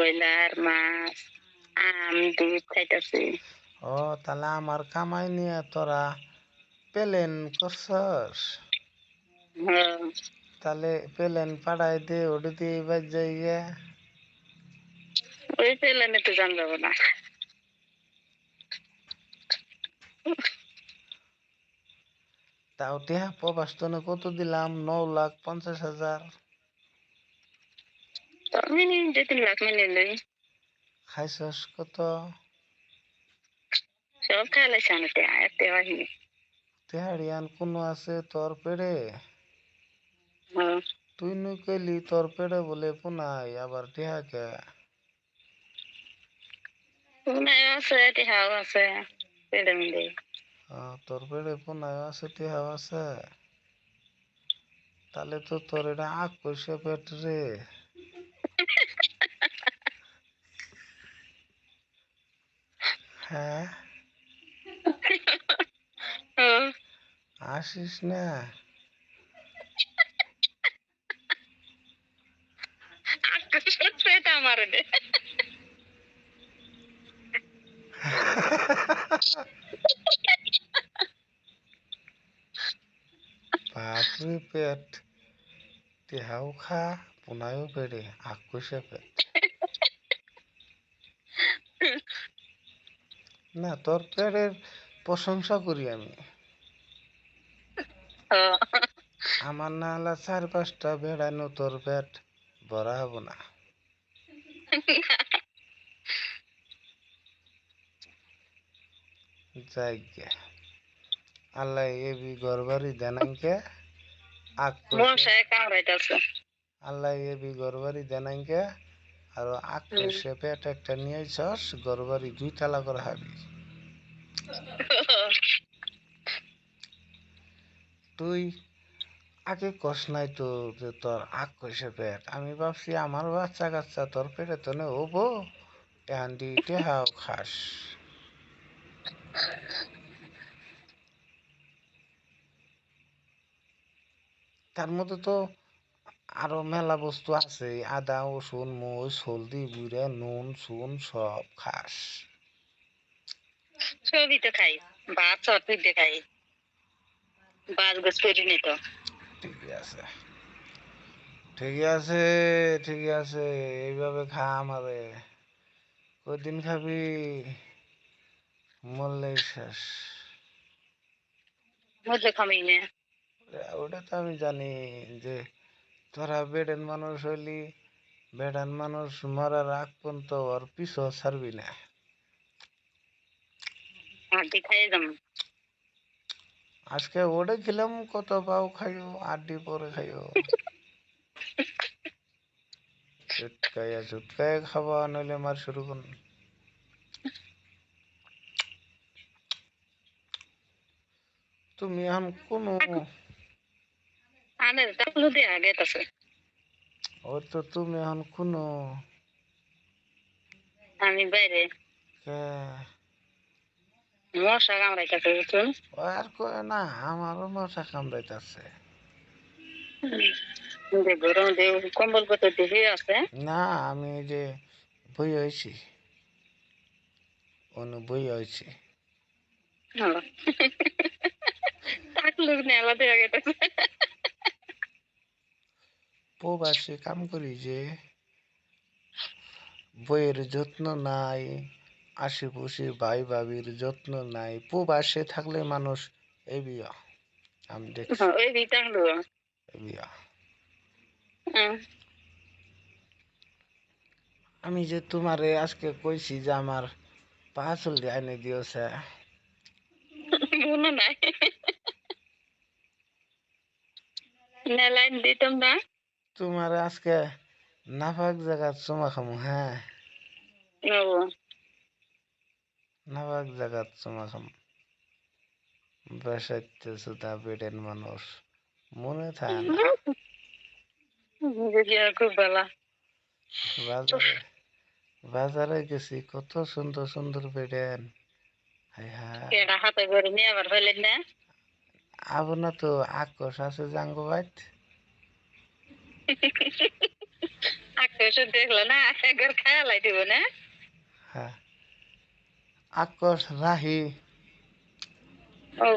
Broiler মাছ দুধ খাইতেছি। ও তাহলে আমার কামাই নিয়ে তোরা প্লেন করছস? হ্যাঁ, তাহলে প্লেন পাঠাই দে, ওটা দিয়ে এবার যাইয়ে। ওই প্লেনে তো যান যাবো না। তাও টিহা প্রবাসনে কত দিলাম? 9,50,000। তো মিনিমাম 2-3 লাখ মিলে লই। খাইছস কত? সব খাইলাইছে আনতে আয়তে বাহিনী। তেহারিয়ান কোনো আছে তোর পেড়ে? হ্যাঁ, তুই নু কইলি তোর পেড়ে বলে পুনাই, আবার টিহাকে। নাই আছে টিহাও আছে পেলে মিলে। তোর পেড়ে পুনাই আছে, টিহাও আছে। তাহলে তো তোর এটা আগ কইসে পেট রে। হ্যাঁ, হ্যাঁ, আসিস না। পেট আমার রে। বাপরে পেট, টিহাও খা, পুনাইও পেড়ে, আগ কইসে পেট। না, তোর পেটের প্রশংসা করি আমি। হ্যাঁ, আমার না হলে 4-5টা বেড়ানো তোর পেট ভরা হব না। যাই গে, আল্লাহ এবি গরবারি দেনাইকে আগ কইসে। মশায় কামড়াইতেছে। আল্লাহ এবি গরবারি দেনাইকে আর আগ কইসে পেট একটা নিয়ে আইসস, গরবারি 2 তালা করে হাবি। তুই আগে কস নাই তো যে তোর আগ কইসে পেট। আমি ভাবছি আমার বাচ্চা কাচ্চা তোর পেটে তো নে হবো, এহান দি টেহাও খাস। তার মধ্যে তো আরো মেলা বস্তু আছে, আদা রসুন মরিচ হলদি গুঁড়া নুন চুন সব খাস। সবই তো খাই, ভাত সব দিয়ে খাই, বাস গোস করি নি তো। ঠিকই আছে, ঠিকই আছে, ঠিকই আছে। এইভাবে খা আমারে। কদিন খাবি? মরলেই শেষ। মজা খামি না। ওটা তো আমি জানি যে তোরা বেডেন মানুষ হইলি, বেডান মানুষ মরার আগ পর্যন্ত ওর পিছু ছাড়বি না। হাড্ডি খাইয়ে যাম। আজকে ওটা খেলাম, কত পাও খাইও, আড্ডি পরে খাইও। চুটকাইয়া চুটকাইয়া খাবা, নইলে মার শুরু করুন। তুমি এখন কোনো, আনে টাকলু দিয়ে আগে আছে। ওই তো তুমি এখন কোনো আমি বাইরে কে, মশা কামড়াইতেছে বুঝুন। ও আর কয় না, আমারও মশা কামড়াইতেছে। গরম দিয়ে কম্বল পত্র দিয়ে আছে। না, আমি এই যে বই হয়েছি, অনু বই হয়েছি। টাকলু নিয়ে আলাদা আগে আছে। প্রবাসে কাম করি যে, বইয়ের যত্ন নাই, আশেপাশে ভাই ভাবির যত্ন নাই। প্রবাসে থাকলে মানুষ এই বিয়া, আমি দেখছি ওই দি টাকলু। এই বিয়া। আমি যে তোমারে আজকে কইছি যে আমার পাঁচল দিয়ে আইনে দিয়েছে, মনে নাই না, লাইন দিতাম না। তোমার আজকে নাফাক জায়গা চুমা খামু। হ্যাঁ, ও, নাফাক জায়গা চুমা খামু। বেসাইতে সুদা বেডেন মানুষ মনে থাকে না। খুব ভালো। বাজারে, বাজারে গেছি, কত সুন্দর সুন্দর বেডেন। হাই হাই, কেডা হাতে করে নিয়ে আবার ফেলেন না। আবু না তো আক্রোশ আছে জাঙ্গো বাইত। আকাশ দেখলো না একবার খেয়ালাই দিব না হ্যাঁ আকাশ রাহি ও